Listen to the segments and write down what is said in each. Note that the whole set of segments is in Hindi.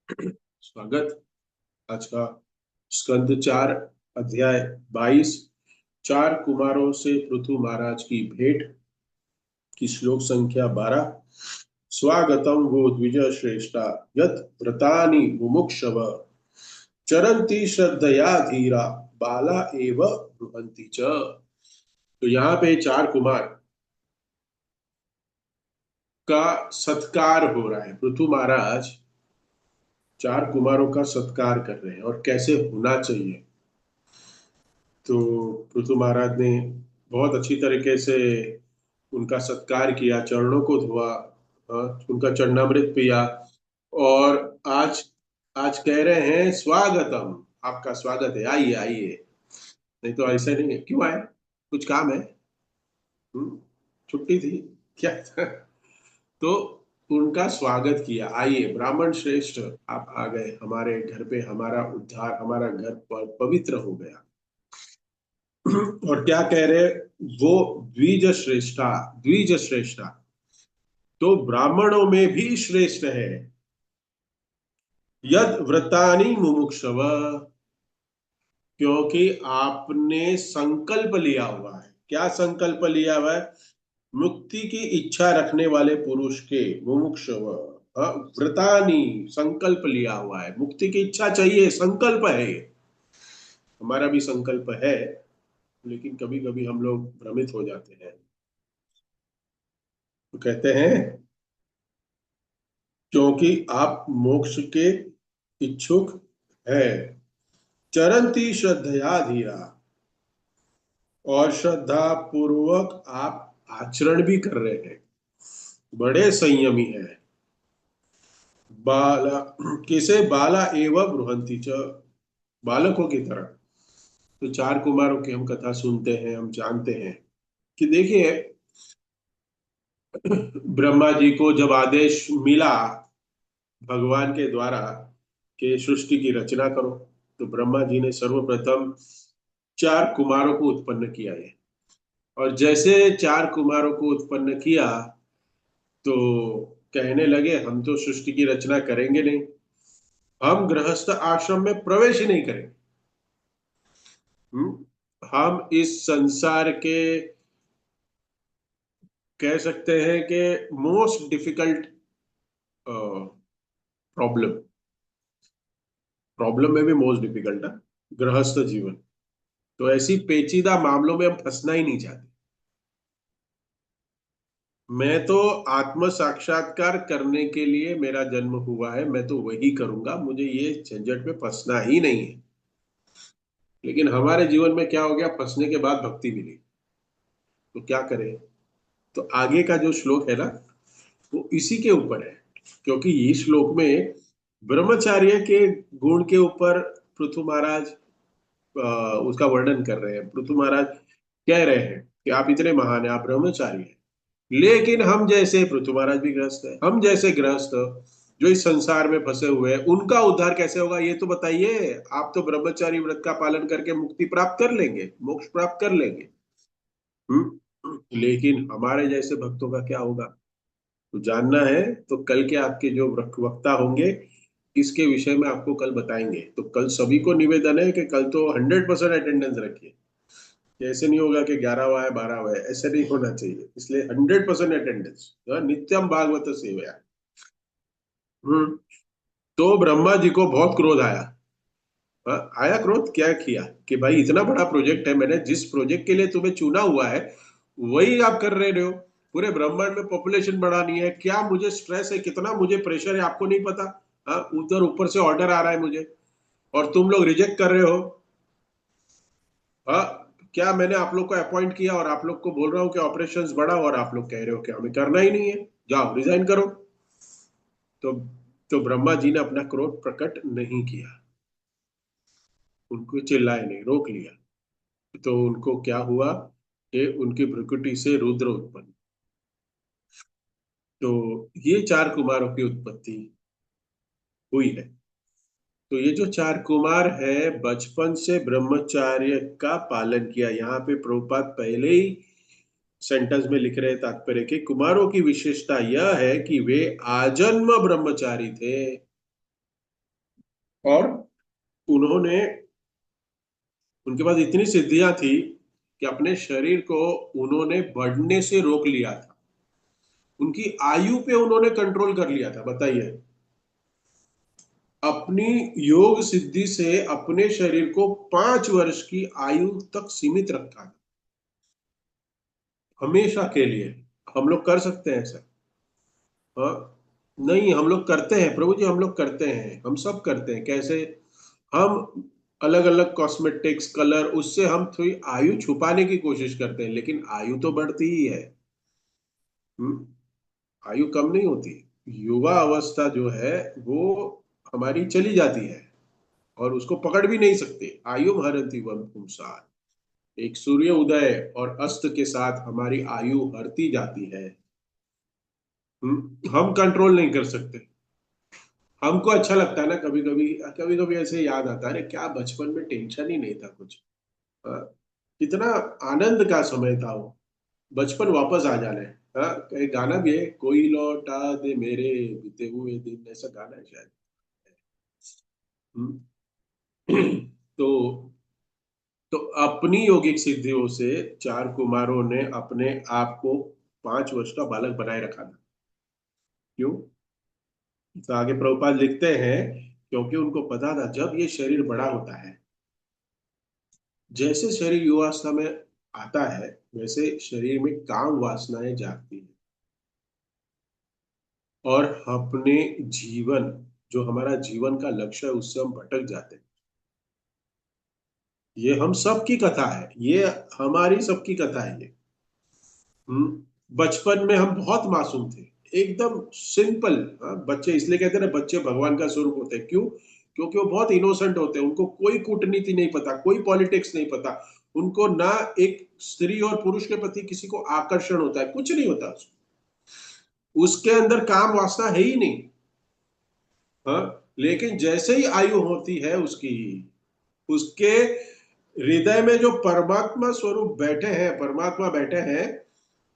स्वागत। आज का स्कंद 4 अध्याय 22, चार कुमारों से पृथु महाराज की भेंट की श्लोक संख्या 12। स्वागतम वो द्विज श्रेष्ठा यत व्रतानि मुमुक्षव चरंती श्रद्धया धीरा बाला एव ब्रुवन्ति च। तो यहाँ पे चार कुमार का सत्कार हो रहा है। पृथु महाराज चार कुमारों का सत्कार कर रहे हैं और कैसे होना चाहिए। तो पृथु महाराज ने बहुत अच्छी तरीके से उनका सत्कार किया, चरणों को धोआ, उनका चरणामृत पिया। और आज आज कह रहे हैं स्वागतम, आपका स्वागत है, आइए आइए। नहीं तो ऐसे नहीं है, क्यों आए, कुछ काम है? हम्म, छुट्टी थी क्या? तो उनका स्वागत किया, आइए ब्राह्मण श्रेष्ठ, आप आ गए हमारे घर पे, हमारा उद्धार, हमारा घर पवित्र हो गया। और क्या कह रहे, वो द्विज श्रेष्ठा, द्विज श्रेष्ठा तो ब्राह्मणों में भी श्रेष्ठ है। यद व्रतानि मुमुक्षव, क्योंकि आपने संकल्प लिया हुआ है। क्या संकल्प लिया हुआ है? मुक्ति की इच्छा रखने वाले पुरुष के मुमुक्षव, व्रतानि, संकल्प लिया हुआ है, मुक्ति की इच्छा चाहिए, संकल्प है ये। हमारा भी संकल्प है, लेकिन कभी कभी हम लोग भ्रमित हो जाते हैं। तो कहते हैं क्योंकि आप मोक्ष के इच्छुक है, चरंती श्रद्धया धीरा, और श्रद्धा पूर्वक आप आचरण भी कर रहे हैं, बड़े संयमी है। बाला, किसे बाला एवं बृहंती च, बालकों की तरह। तो चार कुमारों की हम कथा सुनते हैं, हम जानते हैं कि देखिए, ब्रह्मा जी को जब आदेश मिला भगवान के द्वारा कि सृष्टि की रचना करो, तो ब्रह्मा जी ने सर्वप्रथम चार कुमारों को उत्पन्न किया है। और जैसे चार कुमारों को उत्पन्न किया, तो कहने लगे हम तो सृष्टि की रचना करेंगे नहीं, हम गृहस्थ आश्रम में प्रवेश ही नहीं करेंगे। हम इस संसार के, कह सकते हैं कि मोस्ट डिफिकल्ट प्रॉब्लम, प्रॉब्लम में भी मोस्ट डिफिकल्ट है गृहस्थ जीवन। तो ऐसी पेचीदा मामलों में हम फंसना ही नहीं चाहते। मैं तो आत्म साक्षात्कार करने के लिए मेरा जन्म हुआ है, मैं तो वही करूंगा, मुझे ये झंझट में फंसना ही नहीं है। लेकिन हमारे जीवन में क्या हो गया, फंसने के बाद भक्ति मिली, तो क्या करें? तो आगे का जो श्लोक है ना, वो इसी के ऊपर है। क्योंकि ये श्लोक में ब्रह्मचार्य के गुण के ऊपर पृथु महाराज उसका वर्णन कर रहे हैं। पृथु महाराज कह रहे हैं कि आप इतने महान हैं, आप ब्रह्मचारी हैं, लेकिन हम जैसे, पृथु महाराज भी गृहस्थ है, हम जैसे गृहस्थ जो इस संसार में फंसे हुए हैं, उनका उद्धार कैसे होगा ये तो बताइए। आप तो ब्रह्मचारी व्रत का पालन करके मुक्ति प्राप्त कर लेंगे, मोक्ष प्राप्त कर लेंगे। लेकिन हमारे जैसे भक्तों का क्या होगा? तो जानना है तो कल के आपके जो वक्ता होंगे, इसके विषय में आपको कल बताएंगे। तो कल सभी को निवेदन है कि कल तो 100% अटेंडेंस रखिए। ऐसे नहीं होगा कि 11 हुआ है 12 हुआ है, ऐसे नहीं होना चाहिए। इसलिए 100% अटेंडेंस, नित्यम भागवत सेवया। हम्म तो ब्रह्मा जी को बहुत क्रोध आया। आया क्रोध, क्या किया कि भाई इतना बड़ा प्रोजेक्ट है, मैंने जिस प्रोजेक्ट के लिए तुम्हें चुना हुआ है वही आप कर रहे हो। पूरे ब्रह्मांड में पॉपुलेशन बढ़ानी है, क्या मुझे स्ट्रेस है, कितना मुझे प्रेशर है, आपको नहीं पता? उधर ऊपर से ऑर्डर आ रहा है मुझे, और तुम लोग रिजेक्ट कर रहे हो। हाँ, क्या मैंने आप लोग को अपॉइंट किया और आप लोग को बोल रहा हूँ कि ऑपरेशंस बढ़ाओ, और आप लोग कह रहे हो कि हमें करना ही नहीं है, जाओ रिजाइन करो। तो तो ब्रह्मा जी ने अपना क्रोध प्रकट नहीं किया, उनको चिल्लाए नहीं, रोक लिया। तो उनको क्या हुआ कि उनकी भ्रुकुटी से रुद्र उत्पन्न। तो ये चार कुमारों की उत्पत्ति हुई है। तो ये जो चार कुमार है, बचपन से ब्रह्मचार्य का पालन किया। यहाँ पे प्रभुपाद पहले ही सेंटेंस में लिख रहे तात्पर्य कि कुमारों की विशेषता यह है कि वे आजन्म ब्रह्मचारी थे। और उन्होंने उनके पास इतनी सिद्धियां थी कि अपने शरीर को उन्होंने बढ़ने से रोक लिया था। उनकी आयु पे उन्होंने कंट्रोल कर लिया था, बताइए। अपनी योग सिद्धि से अपने शरीर को 5 वर्ष की आयु तक सीमित रखा था, हमेशा के लिए। हम लोग कर सकते हैं ऐसा? हाँ। नहीं, हम लोग करते हैं प्रभु जी, हम लोग करते हैं, हम सब करते हैं। कैसे? हम अलग अलग कॉस्मेटिक्स कलर, उससे हम थोड़ी आयु छुपाने की कोशिश करते हैं, लेकिन आयु तो बढ़ती ही है। हम्म, आयु कम नहीं होती। युवा अवस्था जो है वो हमारी चली जाती है, और उसको पकड़ भी नहीं सकते। आयु हरति वम पुंसार। एक सूर्य उदय और अस्त के साथ हमारी आयु हरती जाती है। हम कंट्रोल नहीं कर सकते। हमको अच्छा लगता है ना, कभी कभी, कभी कभी ऐसे याद आता है, अरे क्या बचपन में टेंशन ही नहीं था कुछ। हाँ, कितना आनंद का समय था वो। बचपन वापस आ जाना है। हाँ, एक गाना भी है, कोई लौटा दे मेरे बीते हुए दिन, ऐसा गाना है शायद। हम्म। तो तो अपनी योगिक सिद्धियों से चार कुमारों ने अपने आप को 5 वर्ष का बालक बनाए रखा था। क्यों? तो आगे प्रभुपाद लिखते हैं, क्योंकि उनको पता था जब ये शरीर बड़ा होता है, जैसे शरीर युवावस्था में आता है, वैसे शरीर में काम वासनाएं जागती हैं, और अपने जीवन, जो हमारा जीवन का लक्ष्य है, उससे हम भटक जाते हैं। ये हम सबकी कथा है, ये हमारी सबकी कथा है ये। बचपन में हम बहुत मासूम थे, एकदम सिंपल। बच्चे इसलिए कहते हैं ना, बच्चे भगवान का स्वरूप होते हैं। क्यों? क्योंकि वो बहुत इनोसेंट होते हैं, उनको कोई कूटनीति नहीं पता, कोई पॉलिटिक्स नहीं पता। उनको ना एक स्त्री और पुरुष के प्रति किसी को आकर्षण होता है, कुछ नहीं होता उसके अंदर काम वासना है ही नहीं। हाँ। लेकिन जैसे ही आयु होती है उसकी, उसके हृदय में जो परमात्मा स्वरूप बैठे हैं, परमात्मा बैठे हैं,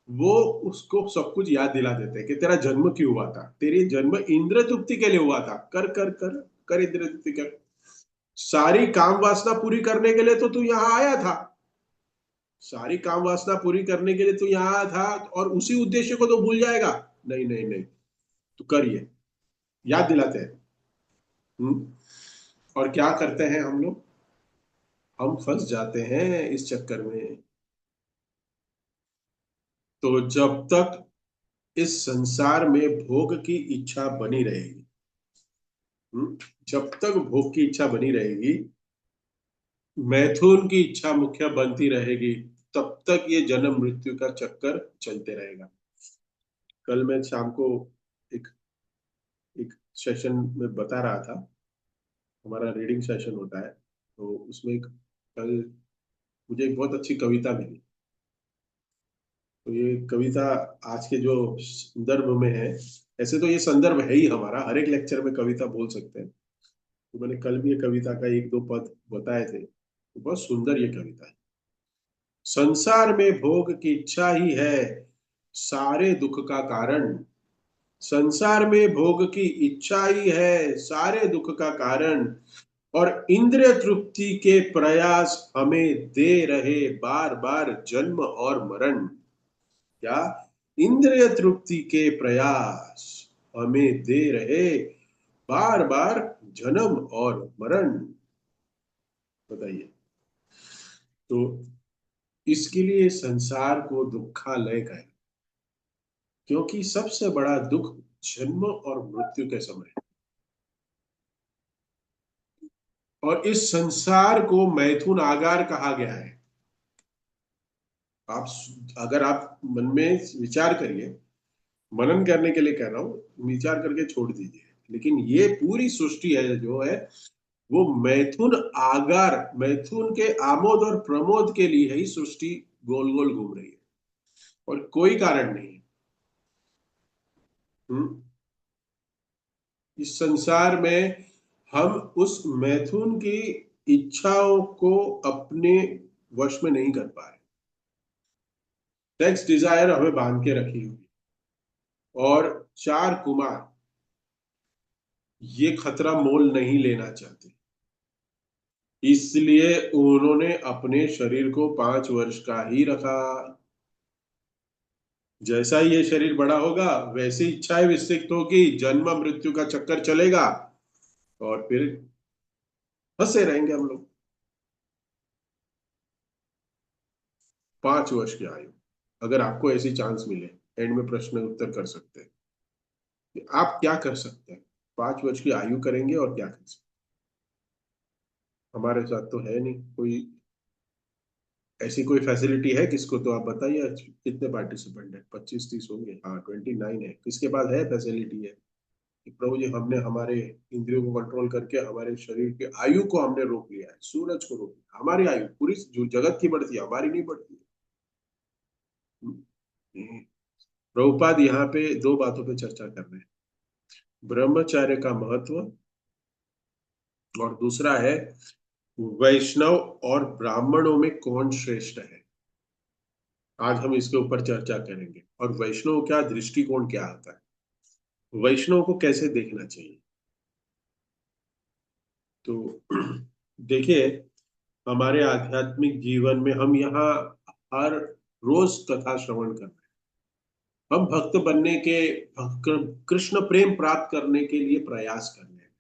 वो उसको सब कुछ याद दिला देते हैं कि तेरा जन्म क्यों हुआ था। तेरी जन्म इंद्र तृप्ति के लिए हुआ था। कर कर कर कर इंद्र तृप्ति कर। सारी काम वासना पूरी करने के लिए तो तू यहाँ आया था। सारी काम वासना पूरी करने के लिए तू यहाँ आया था, और उसी उद्देश्य को तो भूल जाएगा? नहीं नहीं नहीं, तू कर ये, याद दिलाते हैं। हम्म। और क्या करते हैं हम लोग? हम फंस जाते हैं इस चक्कर में। तो जब तक इस संसार में भोग की इच्छा बनी रहेगी, जब तक भोग की इच्छा बनी रहेगी, मैथुन की इच्छा मुख्य बनती रहेगी, तब तक ये जन्म मृत्यु का चक्कर चलते रहेगा। कल मैं शाम को एक एक सेशन में बता रहा था, हमारा रीडिंग सेशन होता है, तो उसमें कल मुझे एक बहुत अच्छी कविता मिली। तो ये कविता आज के जो संदर्भ में है, ऐसे तो ये संदर्भ है ही हमारा, हर एक लेक्चर में कविता बोल सकते हैं। तो मैंने कल भी ये कविता का एक दो पद बताए थे, तो बहुत सुंदर ये कविता है। संसार में भोग की इच्छा ही है सारे दुख का कारण। संसार में भोग की इच्छा ही है सारे दुख का कारण, और इंद्रिय तृप्ति के प्रयास हमें दे रहे बार बार जन्म और मरण। क्या? इंद्रिय तृप्ति के प्रयास हमें दे रहे बार बार जन्म और मरण। बताइए। तो इसके लिए संसार को दुखालय कहे, क्योंकि सबसे बड़ा दुख जन्म और मृत्यु के समय है। और इस संसार को मैथुन आगार कहा गया है। आप, अगर आप मन में विचार करिए, मनन करने के लिए कह रहा हूं, विचार करके छोड़ दीजिए, लेकिन ये पूरी सृष्टि है जो है, वो मैथुन आगार, मैथुन के आमोद और प्रमोद के लिए ही सृष्टि गोल गोल घूम रही है, और कोई कारण नहीं है। हम्म। इस संसार में हम उस मैथुन की इच्छाओं को अपने वश में नहीं कर पा रहे। सेक्स डिजायर हमें बांध के रखी हुई। और चार कुमार, ये खतरा मोल नहीं लेना चाहते, इसलिए उन्होंने अपने शरीर को 5 वर्ष का ही रखा। जैसा ही ये शरीर बड़ा होगा वैसी इच्छाएं विकसित होगी, जन्म मृत्यु का चक्कर चलेगा, और फिर फंसे रहेंगे हम लोग। 5 वर्ष की आयु, अगर आपको ऐसी चांस मिले, एंड में प्रश्न उत्तर कर सकते हैं कि आप क्या कर सकते हैं, 5 वर्ष की आयु करेंगे और क्या कर सकते हैं? हमारे साथ तो है नहीं कोई ऐसी कोई फैसिलिटी है किसको, तो आप बताइए। कितने पार्टिसिपेंट है? 25-30 होंगे, हाँ 29 है। किसके पास है फैसिलिटी है कि प्रभु जी हमने हमारे इंद्रियों को कंट्रोल करके हमारे शरीर की आयु को हमने रोक लिया है, सूरज को रोक लिया, हमारी आयु पूरी जो जगत की बढ़ती है हमारी नहीं बढ़ती है। प्रभुपाद यहाँ पे दो बातों पे चर्चा कर रहे हैं, ब्रह्मचर्य का महत्व, और दूसरा है वैष्णव और ब्राह्मणों में कौन श्रेष्ठ है। आज हम इसके ऊपर चर्चा करेंगे, और वैष्णव क्या दृष्टिकोण क्या आता है, वैष्णव को कैसे देखना चाहिए। तो देखिए, हमारे आध्यात्मिक जीवन में हम यहाँ हर रोज कथा श्रवण कर रहे हैं, हम भक्त बनने के, कृष्ण प्रेम प्राप्त करने के लिए प्रयास कर रहे हैं।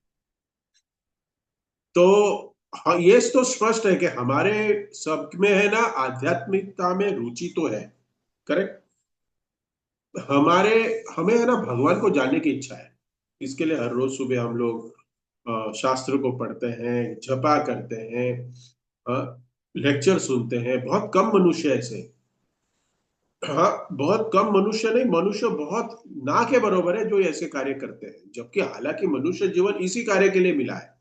तो हाँ, ये तो स्पष्ट है कि हमारे सब में है ना, आध्यात्मिकता में रुचि तो है, करेक्ट। हमारे हमें है ना भगवान को जानने की इच्छा है, इसके लिए हर रोज सुबह हम लोग शास्त्र को पढ़ते हैं, जपा करते हैं, लेक्चर सुनते हैं। बहुत कम मनुष्य ऐसे, हाँ बहुत कम मनुष्य नहीं, मनुष्य बहुत ना के बराबर है जो ऐसे कार्य करते हैं, जबकि हालांकि मनुष्य जीवन इसी कार्य के लिए मिला है,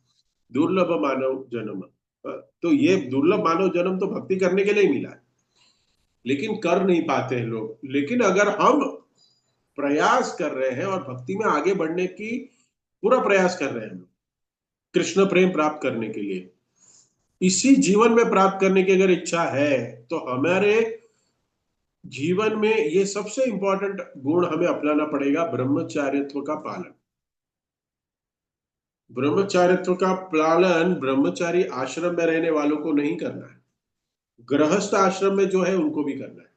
दुर्लभ मानव जन्म। तो ये दुर्लभ मानव जन्म तो भक्ति करने के लिए ही मिला है, लेकिन कर नहीं पाते हैं लोग। लेकिन अगर हम प्रयास कर रहे हैं और भक्ति में आगे बढ़ने की पूरा प्रयास कर रहे हैं हम लोग, कृष्ण प्रेम प्राप्त करने के लिए, इसी जीवन में प्राप्त करने की अगर इच्छा है, तो हमारे जीवन में ये सबसे इंपॉर्टेंट गुण हमें अपनाना पड़ेगा, ब्रह्मचारित्व का पालन। ब्रह्मचारित्व का पालन ब्रह्मचारी आश्रम में रहने वालों को नहीं करना है, गृहस्थ आश्रम में जो है उनको भी करना है।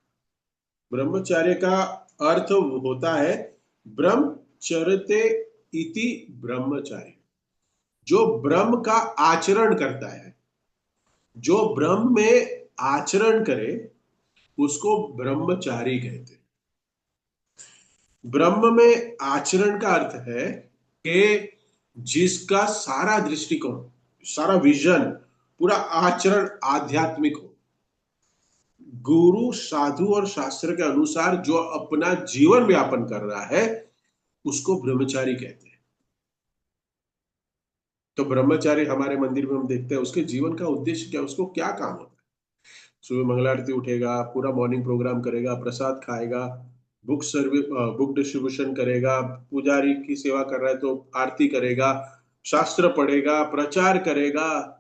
ब्रह्मचर्य का अर्थ होता है ब्रह्मचर्यते इति ब्रह्मचारी, जो ब्रह्म का आचरण करता है, जो ब्रह्म में आचरण करे उसको ब्रह्मचारी कहते हैं। ब्रह्म में आचरण का अर्थ है कि जिसका सारा दृष्टिकोण, सारा विजन, पूरा आचरण आध्यात्मिक हो, गुरु साधु और शास्त्र के अनुसार जो अपना जीवन व्यापन कर रहा है उसको ब्रह्मचारी कहते हैं। तो ब्रह्मचारी हमारे मंदिर में हम देखते हैं, उसके जीवन का उद्देश्य क्या, उसको क्या काम होता है। सुबह मंगला आरती उठेगा, पूरा मॉर्निंग प्रोग्राम करेगा, प्रसाद खाएगा, बुक सर्विस, बुक डिस्ट्रीब्यूशन करेगा, पुजारी की सेवा कर रहा है तो आरती करेगा, शास्त्र पढ़ेगा, प्रचार करेगा।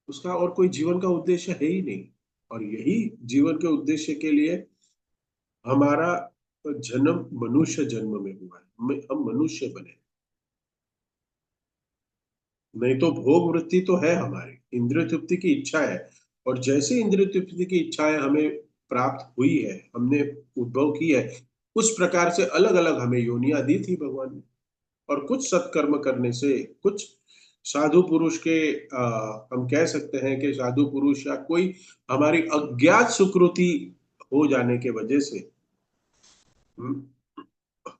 उसका और कोई जीवन का उद्देश्य है ही नहीं। और यही जीवन के उद्देश्य के लिए हमारा जन्म मनुष्य जन्म में हुआ है, हम मनुष्य बने। नहीं तो भोग वृत्ति तो है हमारी, इंद्रिय तृप्ति की इच्छा है, और जैसे इंद्रिय तृप्ति की इच्छाएं हमें प्राप्त हुई है, हमने उद्भव की है, उस प्रकार से अलग अलग हमें योनियां दी थी भगवान ने। और कुछ सत्कर्म करने से, कुछ साधु पुरुष के हम कह सकते हैं कि साधु पुरुष या कोई हमारी अज्ञात सुकृति हो जाने के वजह से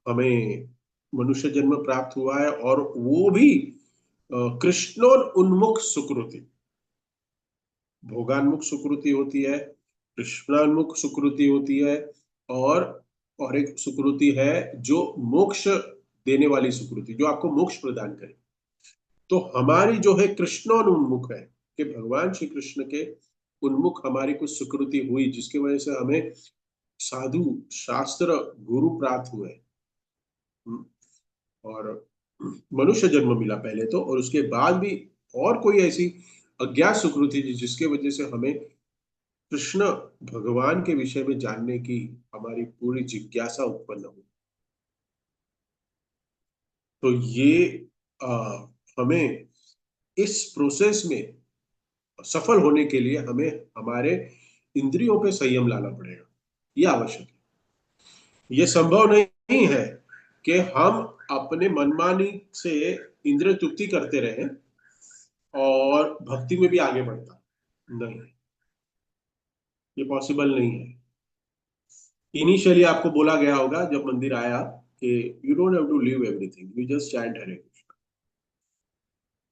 हमें मनुष्य जन्म प्राप्त हुआ है, और वो भी कृष्णोन्मुख सुकृति। भोगान्मुख सुकृति होती है, कृष्णान्मुख सुकृति होती है, और और एक सुकृति है जो मोक्ष देने वाली सुकृति, जो आपको मोक्ष प्रदान करे। तो हमारी जो है कृष्णोन्मुख है, कि भगवान श्री कृष्ण के उन्मुख हमारी कुछ सुकृति हुई, जिसकी वजह से हमें साधु शास्त्र गुरु प्राप्त हुए, और मनुष्य जन्म मिला पहले तो, और उसके बाद भी और कोई ऐसी अज्ञात सुकृति थी जिसके वजह से हमें कृष्ण भगवान के विषय में जानने की हमारी पूरी जिज्ञासा उत्पन्न हुई। तो ये आ, हमें इस प्रोसेस में सफल होने के लिए हमें हमारे इंद्रियों पे संयम लाना पड़ेगा। ये आवश्यक है। ये संभव नहीं है कि हम अपने मनमानी से इंद्रिय तृप्ति करते रहें और भक्ति में भी आगे बढ़ता नहीं। ये पॉसिबल नहीं है। इनिशियली आपको बोला गया होगा जब मंदिर आया कि you don't have to leave everything, you just chant Hare Krishna,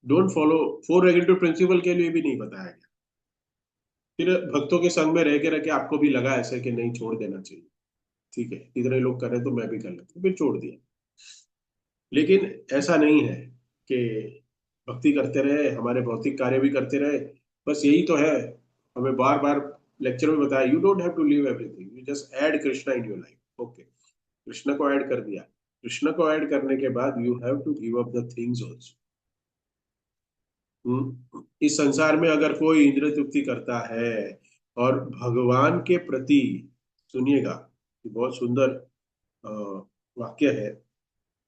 don't follow four regulatory principle के लिए भी नहीं बताया गया। फिर भक्तों के संग में रह के आपको भी लगा ऐसे कि नहीं, छोड़ देना चाहिए, ठीक है इतने लोग कर रहे तो मैं भी कर लेता हूँ, फिर छोड़ दिया। लेकिन ऐसा नहीं है कि भक्ति करते रहे, हमारे भौतिक कार्य भी करते रहे, बस यही तो है। हमें बार बार लेक्चर में बताया you don't have to leave everything, you just add Krishna in your life. Okay, Krishna को ऐड कर दिया। कृष्ण को ऐड करने के बाद you have to give up the things also. इस संसार में अगर कोई इंद्रिय तृप्ति करता है और भगवान के प्रति, सुनिएगा, ये बहुत सुंदर अ, वाक्य है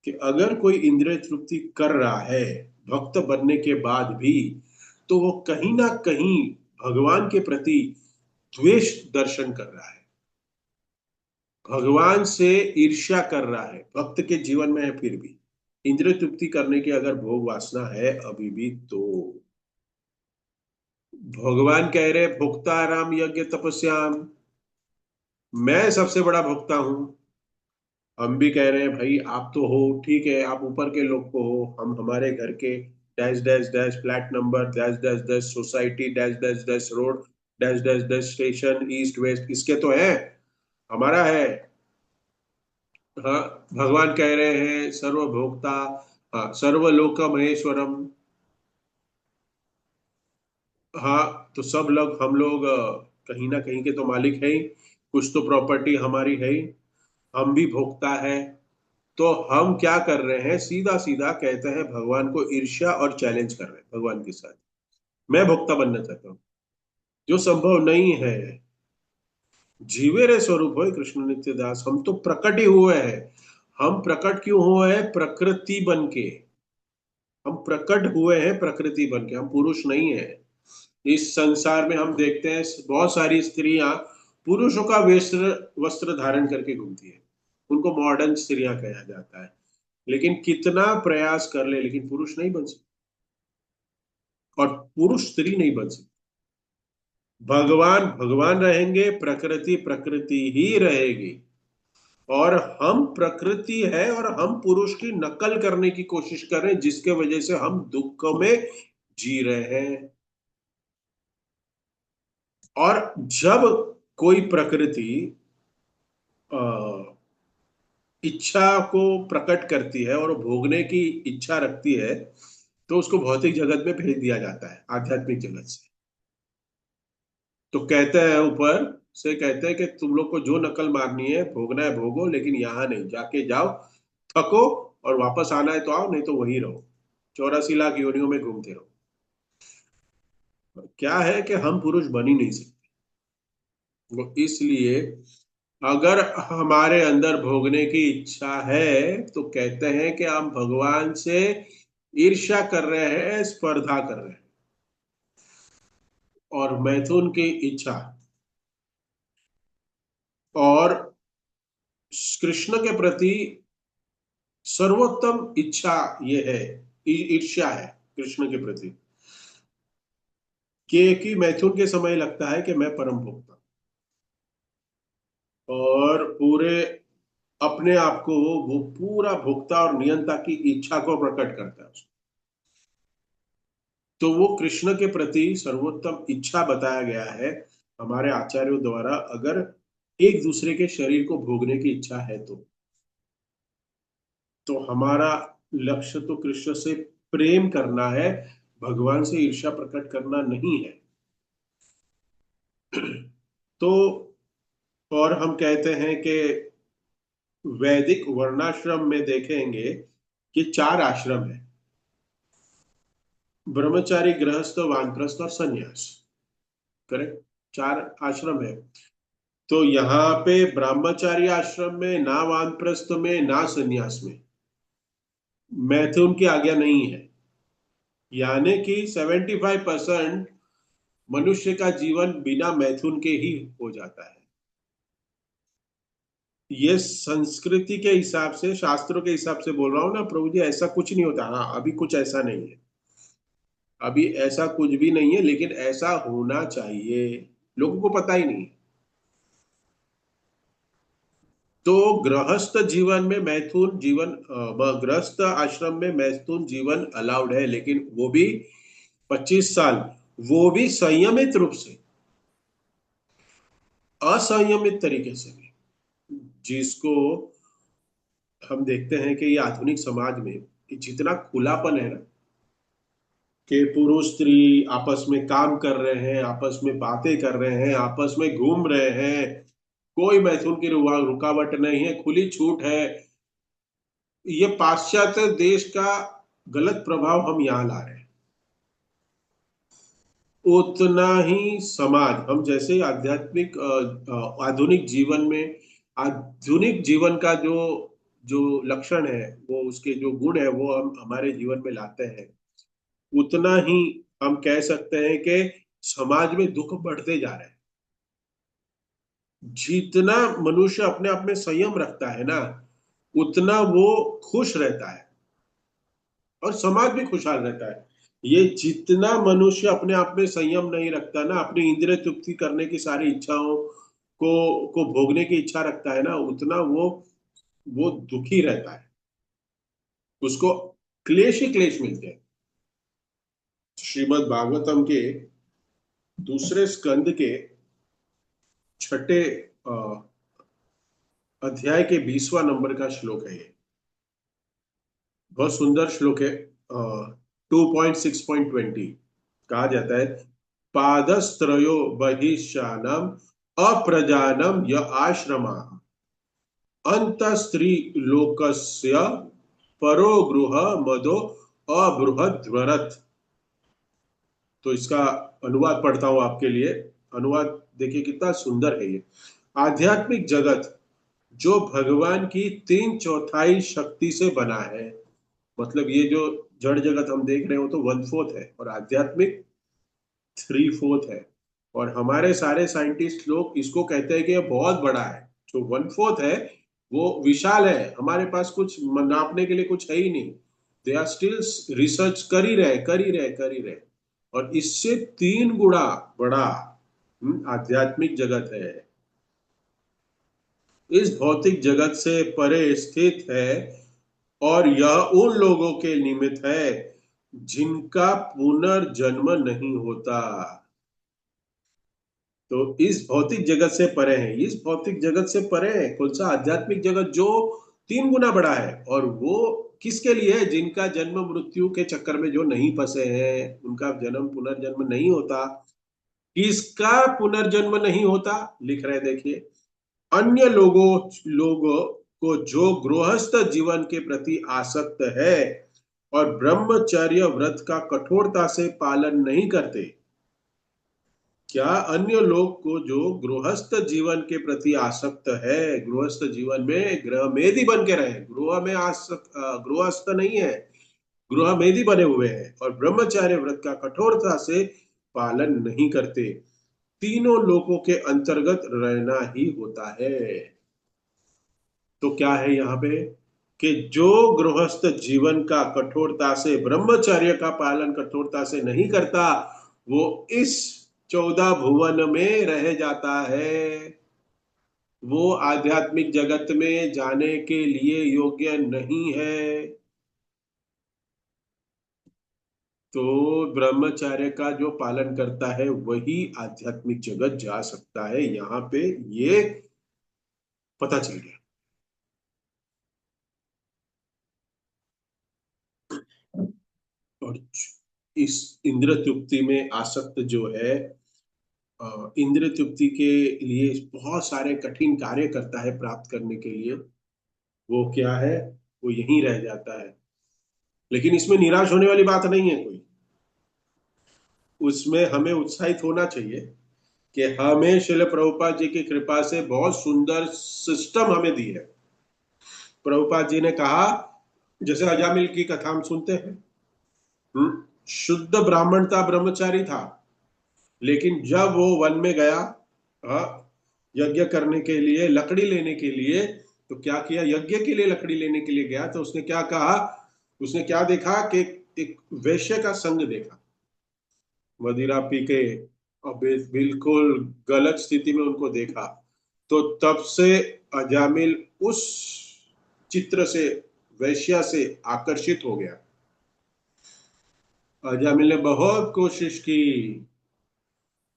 कि अगर कोई इंद्रिय तृप्ति कर रहा है भक्त बनने के बाद भी, तो वो कहीं ना कहीं भगवान के प्रति द्वेष दर्शन कर रहा है, भगवान से ईर्ष्या कर रहा है। भक्त के जीवन में है फिर भी इंद्रिय तृप्ति करने की अगर भोग वासना है अभी भी, तो भगवान कह रहे भोक्ता राम यज्ञ तपस्याम, मैं सबसे बड़ा भोक्ता हूं। हम भी कह रहे हैं भाई आप तो हो, ठीक है आप ऊपर के लोग को हो, हम हमारे घर के dash dash dash flat number dash dash dash society dash dash dash road dash dash dash station east west इसके तो है, हमारा है। हाँ, भगवान कह रहे हैं सर्वभोक्ता, हाँ सर्वलोक महेश्वरम। हाँ, तो सब लोग हम लोग कहीं ना कहीं के तो मालिक है ही, कुछ तो प्रॉपर्टी हमारी है ही, हम भी भोक्ता है। तो हम क्या कर रहे हैं, सीधा सीधा कहते हैं भगवान को ईर्ष्या और चैलेंज कर रहे हैं भगवान के साथ। मैं भोक्ता बनना चाहता हूँ, जो संभव नहीं है। जीवे रे स्वरूप हो कृष्ण नित्य दास, हम तो प्रकट ही हुए हैं। हम प्रकट क्यों हुए हैं, प्रकृति बन के। हम प्रकट हुए हैं प्रकृति बन के, हम पुरुष नहीं है। इस संसार में हम देखते हैं बहुत सारी स्त्रियां पुरुषों का वस्त्र वस्त्र धारण करके घूमती है, उनको मॉडर्न स्त्रियां कहा जाता है। लेकिन कितना प्रयास कर ले लेकिन पुरुष नहीं बन सकते, और पुरुष स्त्री नहीं बन सकते। भगवान भगवान रहेंगे, प्रकृति प्रकृति ही रहेगी। और हम प्रकृति है और हम पुरुष की नकल करने की कोशिश कर रहे हैं, जिसके वजह से हम दुख में जी रहे हैं। और जब कोई प्रकृति अ, इच्छा को प्रकट करती है और भोगने की इच्छा रखती है, तो उसको भौतिक जगत में भेज दिया जाता है, आध्यात्मिक जगत से। तो कहते हैं ऊपर से, कहते हैं कि तुम लोग को जो नकल मारनी है भोगना है भोगो, लेकिन यहाँ नहीं, जाके जाओ, थको, और वापस आना है तो आओ, नहीं तो वहीं रहो, 84 लाख योनियों में घूमते रहो। क्या है कि हम पुरुष बन ही नहीं सकते। वो इसलिए अगर हमारे अंदर भोगने की इच्छा है तो कहते हैं कि हम भगवान से ईर्ष्या कर रहे हैं, स्पर्धा कर रहे हैं। और मैथुन की इच्छा और कृष्ण के प्रति सर्वोत्तम इच्छा ये है, ईर्ष्या है कृष्ण के प्रति, कि मैथुन के समय लगता है कि मैं परम भोक्ता, और पूरे अपने आप को वो पूरा भोक्ता और नियंता की इच्छा को प्रकट करता है। तो वो कृष्ण के प्रति सर्वोत्तम इच्छा बताया गया है हमारे आचार्यों द्वारा। अगर एक दूसरे के शरीर को भोगने की इच्छा है तो हमारा लक्ष्य तो कृष्ण से प्रेम करना है, भगवान से ईर्ष्या प्रकट करना नहीं है। तो और हम कहते हैं कि वैदिक वर्णाश्रम में देखेंगे कि 4 आश्रम है, ब्रह्मचारी गृहस्थ वानप्रस्थ और संन्यास, करेक्ट, 4 आश्रम है। तो यहाँ पे ब्रह्मचारी आश्रम में ना, वानप्रस्थ में ना, संन्यास में, मैथुन की आज्ञा नहीं है। यानी कि 75% मनुष्य का जीवन बिना मैथुन के ही हो जाता है। ये संस्कृति के हिसाब से, शास्त्रों के हिसाब से बोल रहा हूं ना प्रभु जी, ऐसा कुछ नहीं होता। हाँ, अभी कुछ ऐसा नहीं है, अभी ऐसा कुछ भी नहीं है, लेकिन ऐसा होना चाहिए। लोगों को पता ही नहीं। तो गृहस्थ जीवन में मैथुन जीवन, गृहस्थ आश्रम में मैथुन जीवन अलाउड है, लेकिन वो भी 25 साल, वो भी संयमित रूप से। असंयमित तरीके से भी, जिसको हम देखते हैं कि ये आधुनिक समाज में जितना खुलापन है ना, कि पुरुष स्त्री आपस में काम कर रहे हैं, आपस में बातें कर रहे हैं, आपस में घूम रहे हैं, कोई मैथुन की रुकावट नहीं है, खुली छूट है। ये पाश्चात्य देश का गलत प्रभाव हम यहाँ ला रहे हैं। उतना ही समाज, हम जैसे आध्यात्मिक आधुनिक जीवन में, आधुनिक जीवन का जो जो लक्षण है, वो उसके जो गुण है, वो हम हमारे जीवन में लाते हैं, उतना ही हम कह सकते हैं कि समाज में दुख बढ़ते जा रहे हैं। जितना मनुष्य अपने आप में संयम रखता है ना, उतना वो खुश रहता है, और समाज भी खुशहाल रहता है। ये जितना मनुष्य अपने आप में संयम नहीं रखता ना, अपनी इंद्रिय तृप्ति करने की सारी इच्छाओं को भोगने की इच्छा रखता है ना, उतना वो दुखी रहता है। उसको क्लेश ही क्लेश मिलते हैं। श्रीमद् भागवतम के दूसरे स्कंद के छठे अ, अध्याय के 20वां नंबर का श्लोक है ये। बहुत सुंदर श्लोक है। 2.6.20 कहा जाता है, पादस्त्रयो बहिशानम अप्रजानम य आश्रमा अंत स्त्री लोकस्य परो गृह मदो अबृहद्वरत। तो इसका अनुवाद पढ़ता हूं आपके लिए। अनुवाद देखिए कितना सुंदर है ये। आध्यात्मिक जगत जो भगवान की 3/4 शक्ति से बना है, मतलब ये जो जड़ जगत हम देख रहे हो तो 1/4 है, और आध्यात्मिक 3/4 है। और हमारे सारे साइंटिस्ट लोग इसको कहते हैं कि ये बहुत बड़ा है। जो 1/4 है वो विशाल है, हमारे पास कुछ नापने के लिए कुछ है ही नहीं। दे आर स्टिल रिसर्च कर ही रहे, कर ही रहे, कर ही रहे। और इससे 3 गुना बड़ा आध्यात्मिक जगत है। इस भौतिक जगत से परे स्थित है, और यह उन लोगों के निमित्त है जिनका पुनर्जन्म नहीं होता। तो इस भौतिक जगत से परे है, इस भौतिक जगत से परे है कौन सा? आध्यात्मिक जगत जो 3 गुना बड़ा है। और वो किसके लिए है? जिनका जन्म मृत्यु के चक्कर में जो नहीं फंसे हैं, उनका जन्म पुनर्जन्म नहीं होता। किसका पुनर्जन्म नहीं होता? लिख रहे देखिए, अन्य लोगों को जो गृहस्थ जीवन के प्रति आसक्त है और ब्रह्मचर्य व्रत का कठोरता से पालन नहीं करते। क्या अन्य लोग को जो गृहस्थ जीवन के प्रति आसक्त है, गृहस्थ जीवन में गृह मेदी बन के रहे, गृह में आसक्त, गृहस्थ नहीं है, गृह मेदी बने हुए हैं, और ब्रह्मचर्य व्रत का कठोरता से पालन नहीं करते, तीनों लोगों के अंतर्गत रहना ही होता है। तो क्या है यहाँ पे? कि जो गृहस्थ जीवन का कठोरता से, ब्रह्मचर्य का पालन कठोरता से नहीं करता, वो इस 14 भुवन में रह जाता है। वो आध्यात्मिक जगत में जाने के लिए योग्य नहीं है। तो ब्रह्मचर्य का जो पालन करता है वही आध्यात्मिक जगत जा सकता है। यहाँ पे ये पता चल गया। और इस इंद्र तृप्ति में आसक्त जो है, इंद्र तृप्ति के लिए बहुत सारे कठिन कार्य करता है प्राप्त करने के लिए, वो क्या है? वो यहीं रह जाता है। लेकिन इसमें निराश होने वाली बात नहीं है कोई। उसमें हमें उत्साहित होना चाहिए कि हमें श्रील प्रभुपाद जी की कृपा से बहुत सुंदर सिस्टम हमें दी है। प्रभुपाद जी ने कहा जैसे अजामिल की कथा हम सुनते हैं। शुद्ध ब्राह्मण था, ब्रह्मचारी था, लेकिन जब वो वन में गया, हाँ, यज्ञ करने के लिए, लकड़ी लेने के लिए, तो क्या किया, यज्ञ के लिए लकड़ी लेने के लिए गया तो उसने क्या कहा, उसने क्या देखा कि एक वैश्य का संग देखा, मदिरा पी के, और बिल्कुल गलत स्थिति में उनको देखा। तो तब से अजामिल उस चित्र से, वैश्या से आकर्षित हो गया। अजामिल ने बहुत कोशिश की,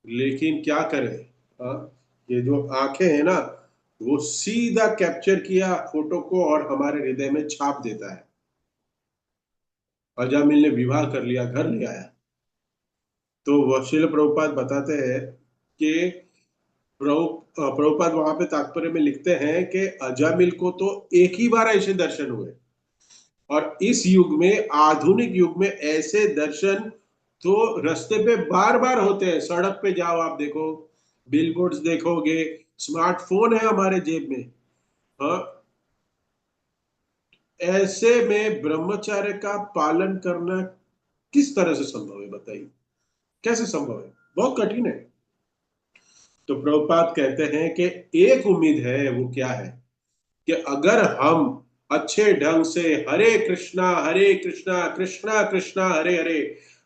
लेकिन क्या करे, ये जो आंखें हैं ना, वो सीधा कैप्चर किया फोटो को और हमारे हृदय में छाप देता है। अजामिल ने विवाह कर लिया, घर ले आया। तो वशील प्रभुपाद बताते हैं कि प्रभुपाद वहां पे तात्पर्य में लिखते हैं कि अजामिल को तो एक ही बार ऐसे दर्शन हुए, और इस युग में, आधुनिक युग में, ऐसे दर्शन तो रास्ते पे बार बार होते हैं। सड़क पे जाओ, आप देखो, बिलबोर्ड्स देखोगे, स्मार्टफोन है हमारे जेब में। हाँ, ऐसे में ब्रह्मचर्य का पालन करना किस तरह से संभव है, बताइए, कैसे संभव है? बहुत कठिन है। तो प्रभुपाद कहते हैं कि एक उम्मीद है, वो क्या है, कि अगर हम अच्छे ढंग से हरे कृष्णा कृष्णा कृष्णा हरे हरे,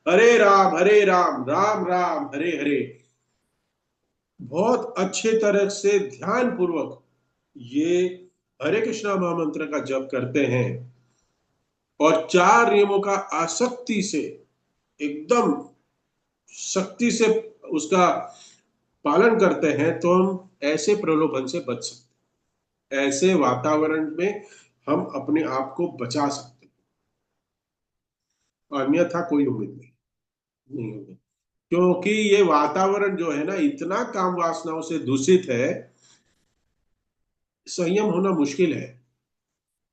हरे राम राम राम हरे हरे, बहुत अच्छे तरह से ध्यान पूर्वक ये हरे कृष्णा महामंत्र का जप करते हैं, और चार नियमों का आसक्ति से, एकदम शक्ति से उसका पालन करते हैं, तो हम ऐसे प्रलोभन से बच सकते हैं, ऐसे वातावरण में हम अपने आप को बचा सकते हैं। अन्यथा कोई उम्मीद नहीं होगी, क्योंकि ये वातावरण जो है ना, इतना काम वासनाओं से दूषित है, संयम होना मुश्किल है।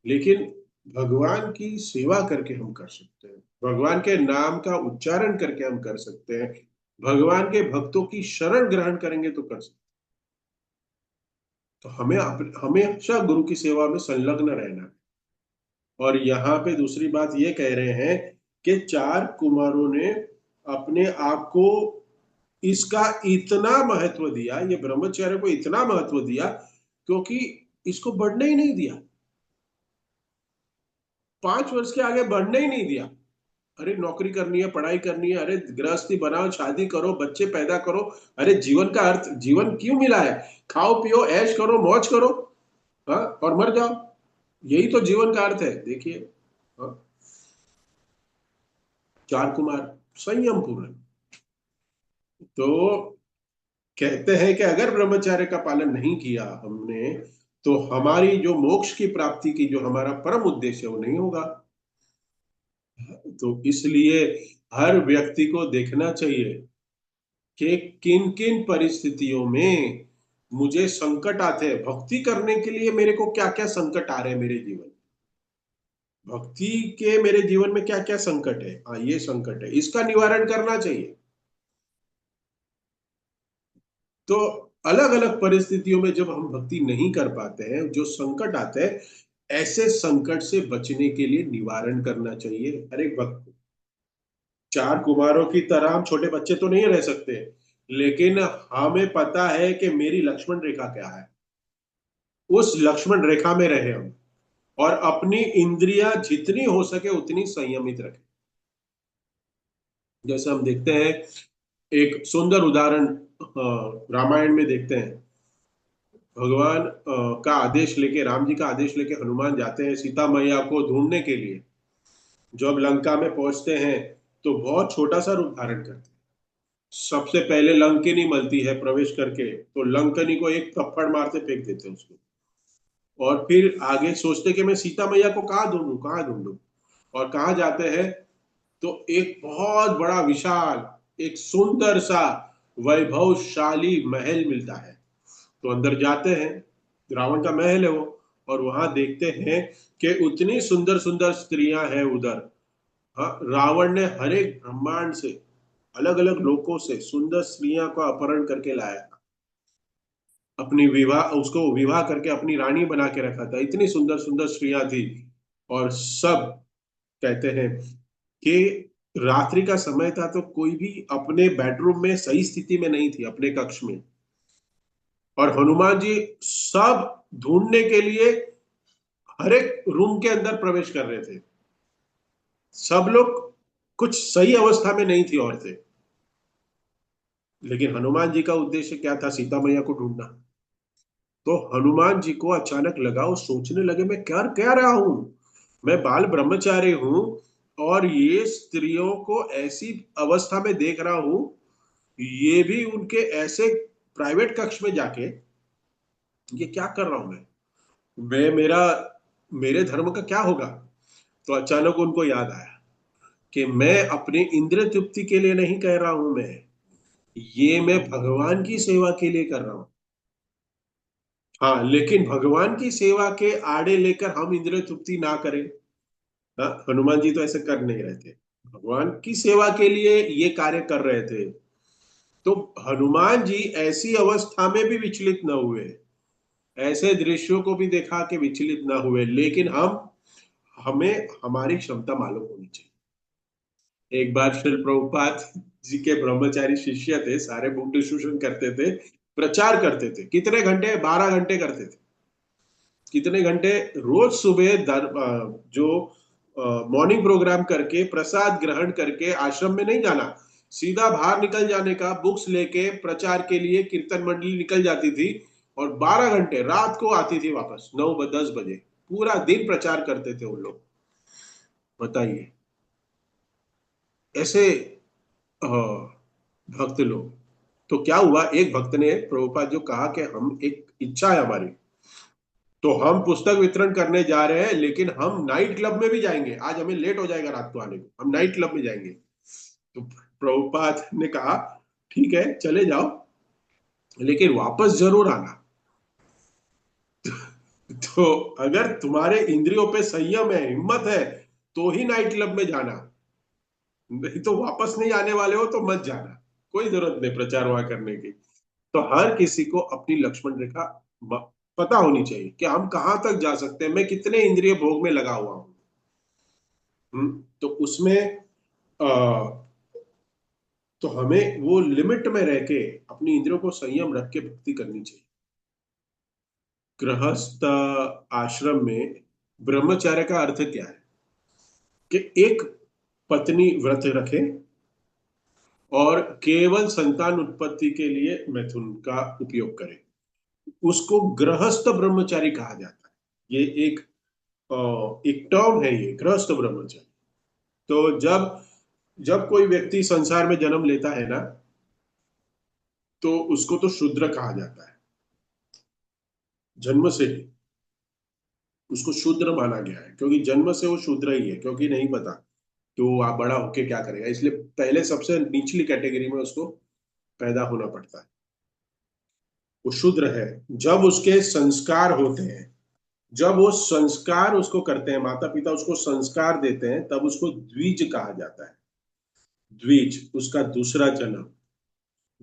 लेकिन भगवान की सेवा करके हम कर सकते हैं, भगवान के नाम का उच्चारण करके हम कर सकते हैं, भगवान के भक्तों की शरण ग्रहण करेंगे तो कर सकते हैं। तो हमें हमेशा गुरु की सेवा में संलग्न रहना है। और यहाँ पे दूसरी बात ये कह रहे हैं कि चार कुमारों ने अपने आप को इसका इतना महत्व दिया, ये ब्रह्मचर्य को इतना महत्व दिया, क्योंकि इसको बढ़ने ही नहीं दिया, 5 वर्ष के आगे बढ़ने ही नहीं दिया। अरे नौकरी करनी है, पढ़ाई करनी है, अरे गृहस्थी बनाओ, शादी करो, बच्चे पैदा करो। अरे जीवन का अर्थ, जीवन क्यों मिला है? खाओ पियो, ऐश करो, मौज करो, हाँ, और मर जाओ। यही तो जीवन का अर्थ है, देखिए। हाँ, चार कुमार संयम पूर्ण। तो कहते हैं कि अगर ब्रह्मचर्य का पालन नहीं किया हमने, तो हमारी जो मोक्ष की प्राप्ति की जो हमारा परम उद्देश्य है, वो नहीं होगा। तो इसलिए हर व्यक्ति को देखना चाहिए कि किन किन परिस्थितियों में मुझे संकट आते हैं, भक्ति करने के लिए मेरे को क्या क्या संकट आ रहे हैं मेरे जीवन, भक्ति के मेरे जीवन में क्या क्या संकट है, हाँ ये संकट है, इसका निवारण करना चाहिए। तो अलग अलग परिस्थितियों में जब हम भक्ति नहीं कर पाते हैं, जो संकट आते हैं, ऐसे संकट से बचने के लिए निवारण करना चाहिए हर एक भक्त को। चार कुमारों की तरह हम छोटे बच्चे तो नहीं रह सकते, लेकिन हमें पता है कि मेरी लक्ष्मण रेखा क्या है, उस लक्ष्मण रेखा में रहे हम, और अपनी इंद्रियां जितनी हो सके उतनी संयमित रखें। जैसे हम देखते हैं, एक सुंदर उदाहरण रामायण में देखते हैं। भगवान का आदेश लेके, राम जी का आदेश लेके हनुमान जाते हैं सीता मैया को ढूंढने के लिए। जब लंका में पहुंचते हैं, तो बहुत छोटा सा रूप धारण करते हैं। सबसे पहले लंकिनी मिलती है, प्रवेश करके तो लंकनी को एक थप्पड़ मारते फेंक देते हैं उसको। और फिर आगे सोचते कि मैं सीता मैया को कहाँ ढूंढूं, कहाँ ढूंढूं, और कहाँ जाते हैं, तो एक बहुत बड़ा विशाल, एक सुंदर सा वैभवशाली महल मिलता है। तो अंदर जाते हैं, रावण का महल है वो, और वहां देखते हैं कि उतनी सुंदर सुंदर स्त्रियां हैं उधर। हाँ, रावण ने हर एक ब्रह्मांड से, अलग अलग लोकों से सुंदर स्त्रियां को अपहरण करके लाया, अपनी विवाह, उसको विवाह करके अपनी रानी बना के रखा था, इतनी सुंदर सुंदर स्त्रियां थी। और सब कहते हैं कि रात्रि का समय था तो कोई भी अपने बेडरूम में सही स्थिति में नहीं थी, अपने कक्ष में। और हनुमान जी सब ढूंढने के लिए हर एक रूम के अंदर प्रवेश कर रहे थे। सब लोग कुछ सही अवस्था में नहीं थी औरतें, लेकिन हनुमान जी का उद्देश्य क्या था? सीता मैया को ढूंढना। तो हनुमान जी को अचानक लगा, वो सोचने लगे मैं क्या क्या रहा हूं, मैं बाल ब्रह्मचारी हूं और ये स्त्रियों को ऐसी अवस्था में देख रहा हूं, ये भी उनके ऐसे प्राइवेट कक्ष में जाके, ये क्या कर रहा हूं मैं मेरा मेरे धर्म का क्या होगा? तो अचानक उनको याद आया कि मैं अपने इंद्रिय तृप्ति के लिए नहीं कह रहा हूं, ये मैं भगवान की सेवा के लिए कर रहा हूं। हाँ, लेकिन भगवान की सेवा के आड़े लेकर हम इंद्रिय तृप्ति ना करें। हाँ, हनुमान जी तो ऐसे कर नहीं रहे थे, भगवान की सेवा के लिए ये कार्य कर रहे थे। तो हनुमान जी ऐसी अवस्था में भी विचलित न हुए, ऐसे दृश्यों को भी देखा कि विचलित ना हुए, लेकिन हमें हमारी क्षमता मालूम होनी चाहिए। एक बार श्री प्रभुपाद जी के ब्रह्मचारी शिष्य थे, सारे बुक डिस्ट्रीब्यूशन करते थे, प्रचार करते थे। कितने घंटे? 12 घंटे करते थे। कितने घंटे? रोज सुबह जो मॉर्निंग प्रोग्राम करके प्रसाद ग्रहण करके आश्रम में नहीं जाना, सीधा बाहर निकल जाने का, बुक्स लेके प्रचार के लिए कीर्तन मंडली निकल जाती थी। और 12 घंटे रात को आती थी वापस 9-10 बजे। पूरा दिन प्रचार करते थे वो लोग। बताइए, ऐसे भक्त लोग। तो क्या हुआ, एक भक्त ने प्रभुपाद जो कहा कि हम, एक इच्छा है हमारी, तो हम पुस्तक वितरण करने जा रहे हैं, लेकिन हम नाइट क्लब में भी जाएंगे। आज हमें लेट हो जाएगा रात को आने को, हम नाइट क्लब में जाएंगे। तो प्रभुपाद ने कहा ठीक है चले जाओ, लेकिन वापस जरूर आना। तो अगर तुम्हारे इंद्रियों पे संयम है, हिम्मत है, तो ही नाइट क्लब में जाना, नहीं तो वापस नहीं आने वाले हो तो मत जाना। कोई जरूरत नहीं प्रचार वहां करने की। तो हर किसी को अपनी लक्ष्मण रेखा पता होनी चाहिए कि हम कहाँ तक जा सकते हैं, मैं कितने इंद्रिय भोग में लगा हुआ हूं। तो उसमें आ, तो हमें वो लिमिट में रह के अपनी इंद्रियों को संयम रख के भक्ति करनी चाहिए। गृहस्थ आश्रम में ब्रह्मचर्य का अर्थ क्या है? कि एक पत्नी व्रत रखे और केवल संतान उत्पत्ति के लिए मैथुन का उपयोग करे, उसको गृहस्थ ब्रह्मचारी कहा जाता है। ये एक टर्म है, ये गृहस्थ ब्रह्मचारी। तो जब जब कोई व्यक्ति संसार में जन्म लेता है ना, तो उसको तो शूद्र कहा जाता है, जन्म से ही उसको शूद्र माना गया है, क्योंकि जन्म से वो शूद्र ही है, क्योंकि नहीं पता कि वो आप बड़ा होके क्या करेगा, इसलिए पहले सबसे निचली कैटेगरी में उसको पैदा होना पड़ता है। वो शूद्र है। जब उसके संस्कार होते हैं, जब वो संस्कार उसको करते हैं, माता पिता उसको संस्कार देते हैं, तब उसको द्विज कहा जाता है। द्विज, उसका दूसरा जन्म।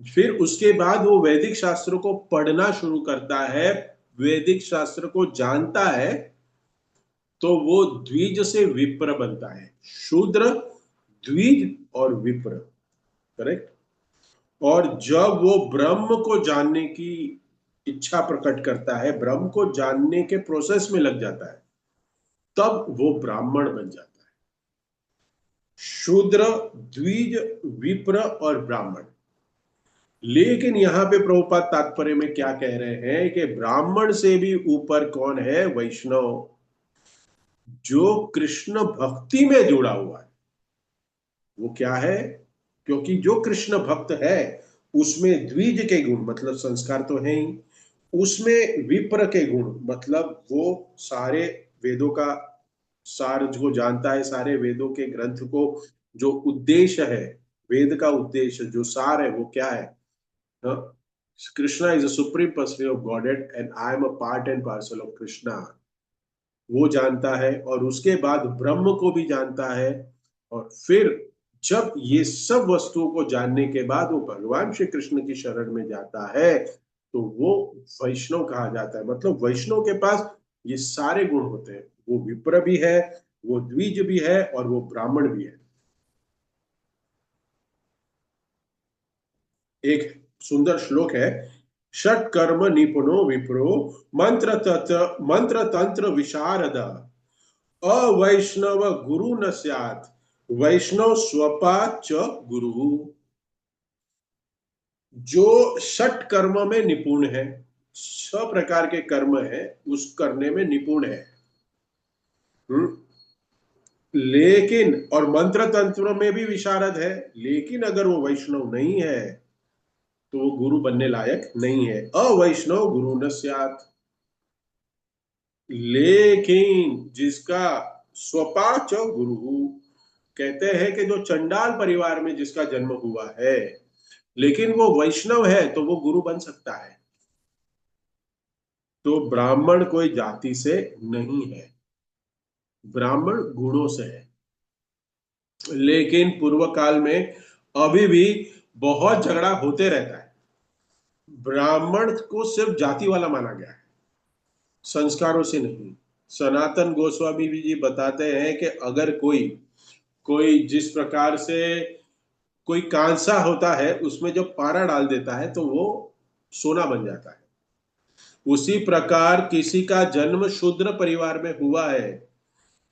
फिर उसके बाद वो वैदिक शास्त्रों को पढ़ना शुरू करता है, वैदिक शास्त्र को जानता है, तो वो द्विज से विप्र बनता है। शूद्र, द्विज और विप्र। करेक्ट। और जब वो ब्रह्म को जानने की इच्छा प्रकट करता है, ब्रह्म को जानने के प्रोसेस में लग जाता है, तब वो ब्राह्मण बन जाता है। शूद्र, द्विज, विप्र और ब्राह्मण। लेकिन यहां पे प्रभुपाद तात्पर्य में क्या कह रहे हैं कि ब्राह्मण से भी ऊपर कौन है? वैष्णव, जो कृष्ण भक्ति में जुड़ा हुआ है। वो क्या है? क्योंकि जो कृष्ण भक्त है उसमें द्विज के गुण मतलब संस्कार तो है ही, उसमें विप्र के गुण मतलब वो सारे वेदों का सार जो जानता है, सारे वेदों के ग्रंथ को, जो उद्देश्य है, वेद का उद्देश्य जो सार है वो क्या है? Krishna is a supreme personality of godhead and I am a part and parcel of Krishna. वो जानता है, और उसके बाद ब्रह्म को भी जानता है। और फिर जब ये सब वस्तुओं को जानने के बाद वो भगवान श्री कृष्ण की शरण में जाता है, तो वो वैष्णव कहा जाता है। मतलब वैष्णव के पास ये सारे गुण होते हैं। वो विप्र भी है, वो द्विज भी है, और वो ब्राह्मण भी है। एक सुंदर श्लोक है, षट कर्म निपुणो विप्रो मंत्र तंत्र विशारद अवैष्णव गुरु न स्यात् वैष्णव स्वपाच गुरु। जो षट कर्म में निपुण है, 6 प्रकार के कर्म है, उस करने में निपुण है। हम्म लेकिन और मंत्र तंत्र में भी विशारद है, लेकिन अगर वो वैष्णव नहीं है तो वो गुरु बनने लायक नहीं है। अवैष्णव गुरु न स्यात्। लेकिन जिसका स्वपाच गुरु, कहते हैं कि जो चंडाल परिवार में जिसका जन्म हुआ है लेकिन वो वैष्णव है तो वो गुरु बन सकता है। तो ब्राह्मण कोई जाति से नहीं है, ब्राह्मण गुणों से है। लेकिन पूर्व काल में अभी भी बहुत झगड़ा होते रहता है। ब्राह्मण को सिर्फ जाति वाला माना गया है, संस्कारों से नहीं। सनातन गोस्वामी जी बताते हैं कि अगर कोई कोई जिस प्रकार से कोई कांसा होता है उसमें जब पारा डाल देता है तो वो सोना बन जाता है, उसी प्रकार किसी का जन्म शूद्र परिवार में हुआ है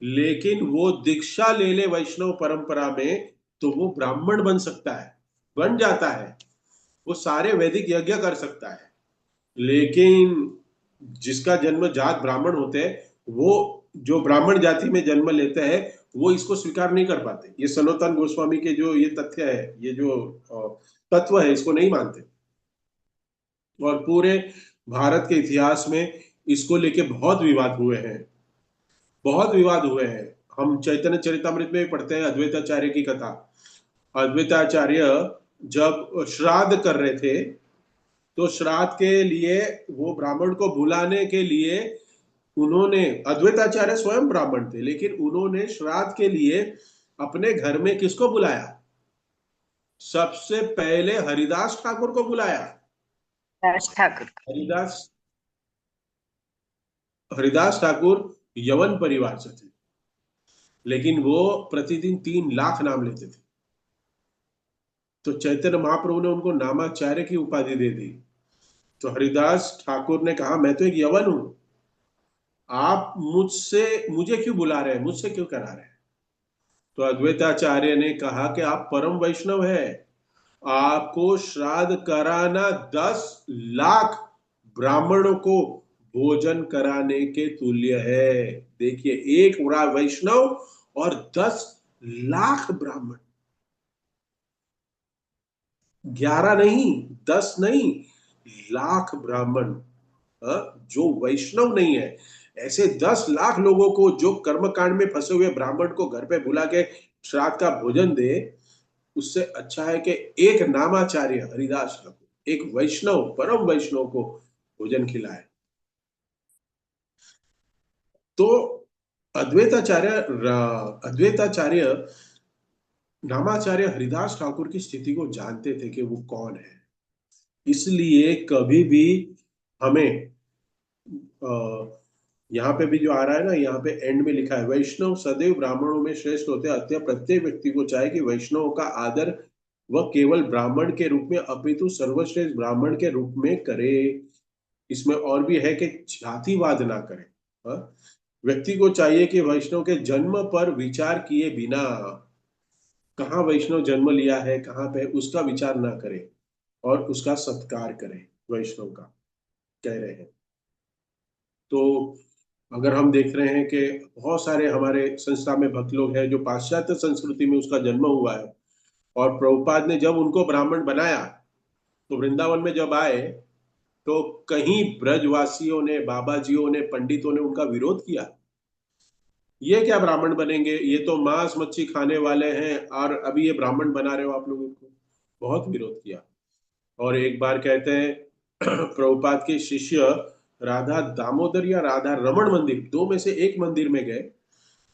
लेकिन वो दीक्षा ले ले वैष्णव परंपरा में तो वो ब्राह्मण बन सकता है, बन जाता है। वो सारे वैदिक यज्ञ कर सकता है। लेकिन जिसका जन्म जात ब्राह्मण होते हैं, वो जो ब्राह्मण जाति में जन्म लेते हैं वो इसको स्वीकार नहीं कर पाते। ये सनातन गोस्वामी के जो ये तथ्य है, ये जो तत्व है, इसको नहीं मानते। और पूरे भारत के इतिहास में इसको लेके बहुत विवाद हुए हैं, बहुत विवाद हुए हैं। हम चैतन्य चरितमृत में भी पढ़ते हैं अद्वैताचार्य की कथा। अद्वैताचार्य जब श्राद्ध कर रहे थे तो श्राद्ध के लिए वो ब्राह्मण को बुलाने के लिए उन्होंने, अद्वैताचार्य स्वयं ब्राह्मण थे लेकिन उन्होंने श्राद्ध के लिए अपने घर में किसको बुलाया? सबसे पहले हरिदास ठाकुर को बुलाया। राज ठाकुर। हरिदास हरिदास ठाकुर यवन परिवार से थे, लेकिन वो प्रतिदिन 3 लाख नाम लेते थे। तो चैतन्य महाप्रभु ने उनको नामाचार्य की उपाधि दे दी। तो हरिदास ठाकुर ने कहा, मैं तो एक यवन हूं, आप मुझसे मुझे क्यों बुला रहे हैं, मुझसे क्यों करा रहे हैं? तो अद्वैताचार्य ने कहा कि आप परम वैष्णव है, आपको श्राद्ध कराना 10 लाख ब्राह्मणों को भोजन कराने के तुल्य है। देखिए, एक वैष्णव और 10 लाख ब्राह्मण, 11 नहीं, 10 नहीं, लाख ब्राह्मण। जो वैष्णव नहीं है, ऐसे 10 लाख लोगों को जो कर्मकांड में फंसे हुए ब्राह्मण को घर पे बुला के श्राद्ध का भोजन दे, उससे अच्छा है कि एक नामाचार्य हरिदास ठाकुर, एक वैष्णव, परम वैष्णव को भोजन खिलाए। तो अद्वैताचार्य अद्वैताचार्य नामाचार्य हरिदास ठाकुर की स्थिति को जानते थे कि वो कौन है। इसलिए कभी भी हमें यहाँ पे भी जो आ रहा है ना, यहाँ पे एंड में लिखा है, वैष्णव सदैव ब्राह्मणों में श्रेष्ठ होते हैं, अतः प्रत्येक व्यक्ति को चाहे कि वैष्णव का आदर वह केवल ब्राह्मण के रूप में अपितु सर्वश्रेष्ठ ब्राह्मण के रूप में करे। इसमें और भी है कि जातिवाद ना करे। हाँ? व्यक्ति को चाहिए कि वैष्णव के जन्म पर विचार किए बिना, कहाँ वैष्णव जन्म लिया है, कहाँ पे, उसका विचार ना करे और उसका सत्कार करे, वैष्णव का, कह रहे हैं। तो अगर हम देख रहे हैं कि बहुत सारे हमारे संस्था में भक्त लोग हैं जो पाश्चात्य संस्कृति में उसका जन्म हुआ है, और प्रभुपाद ने जब उनको ब्राह्मण बनाया तो वृंदावन में जब आए तो कहीं ब्रजवासियों ने, बाबा जियों ने, पंडितों ने उनका विरोध किया। ये क्या ब्राह्मण बनेंगे, ये तो मांस मच्छी खाने वाले हैं, और अभी ये ब्राह्मण बना रहे हो आप लोग इनको। बहुत विरोध किया। और एक बार कहते हैं प्रभुपाद के शिष्य राधा दामोदर या राधा रमन मंदिर, दो में से एक मंदिर में गए,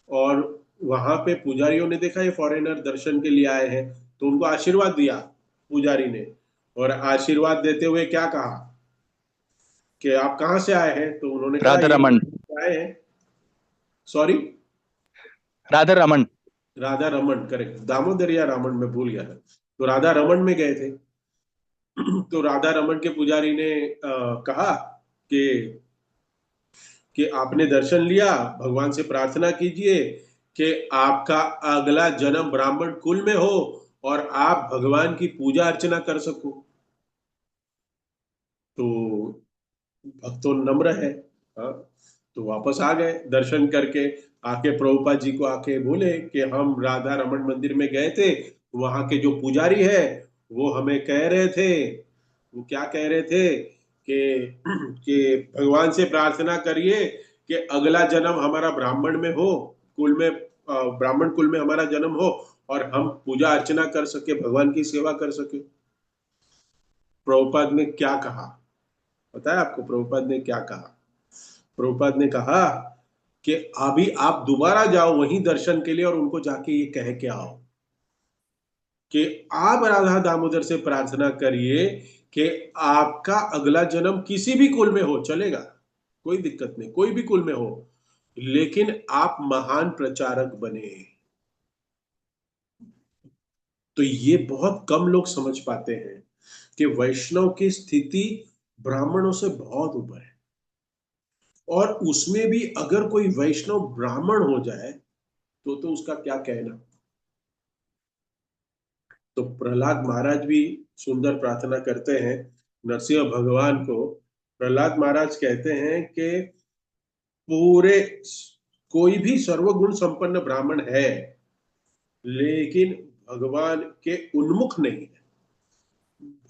और वहां पे पुजारियों ने देखा ये फॉरेनर दर्शन के लिए आए हैं, तो उनको आशीर्वाद दिया पुजारी ने। और आशीर्वाद देते हुए क्या कहा कि आप कहाँ से आए हैं? तो उन्होंने कहा राधा ये रमन। आए हैं। सॉरी, राधा रमन। राधा रमन, करेक्ट, दामोदर या रामन में भूल गया था। तो राधा रमन में गए थे। तो राधा रमन के पुजारी ने कहा कि आपने दर्शन लिया, भगवान से प्रार्थना कीजिए कि आपका अगला जन्म ब्राह्मण कुल में हो और आप भगवान की पूजा अर्चना कर सको। तो भक्त तो नम्र है, हाँ। तो वापस आ गए दर्शन करके, आके प्रभुपाद जी को आके बोले कि हम राधा रमन मंदिर में गए थे, वहां के जो पुजारी है वो हमें कह रहे थे, वो क्या कह रहे थे कि भगवान से प्रार्थना करिए कि अगला जन्म हमारा ब्राह्मण में हो, कुल में, ब्राह्मण कुल में हमारा जन्म हो और हम पूजा अर्चना कर सके, भगवान की सेवा कर सके। प्रभुपाद ने क्या कहा, पता है आपको प्रभुपाद ने क्या कहा? प्रभुपाद ने कहा कि अभी आप दोबारा जाओ वहीं दर्शन के लिए और उनको जाके ये कह के आओ कि आप राधा दामोदर से प्रार्थना करिए कि आपका अगला जन्म किसी भी कुल में हो, चलेगा, कोई दिक्कत नहीं, कोई भी कुल में हो, लेकिन आप महान प्रचारक बने। तो ये बहुत कम लोग समझ पाते हैं कि वैष्णव की स्थिति ब्राह्मणों से बहुत ऊपर है, और उसमें भी अगर कोई वैष्णव ब्राह्मण हो जाए तो उसका क्या कहना। तो प्रहलाद महाराज भी सुंदर प्रार्थना करते हैं नरसिंह भगवान को। प्रहलाद महाराज कहते हैं कि पूरे, कोई भी सर्वगुण संपन्न ब्राह्मण है लेकिन भगवान के उन्मुख नहीं है,